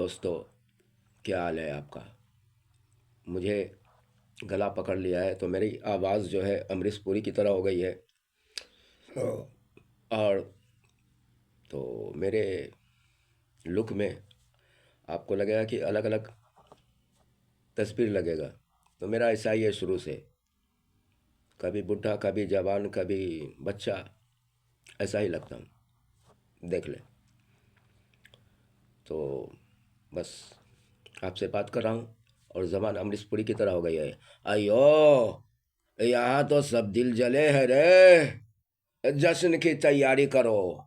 दोस्तों, क्या हाल है आपका। मुझे गला पकड़ लिया है तो मेरी आवाज़ जो है अमरीश पुरी की तरह हो गई है। और तो मेरे लुक में आपको लगेगा कि अलग अलग तस्वीर लगेगा। तो मेरा ऐसा ही है शुरू से, कभी बुढ़ा कभी जवान कभी बच्चा, ऐसा ही लगता हूँ। देख ले। तो बस आपसे बात कर रहा हूँ और ज़बान अमरीश पुरी की तरह हो गई है। अयो, यहाँ तो सब दिल जले हैं रे, जश्न की तैयारी करो।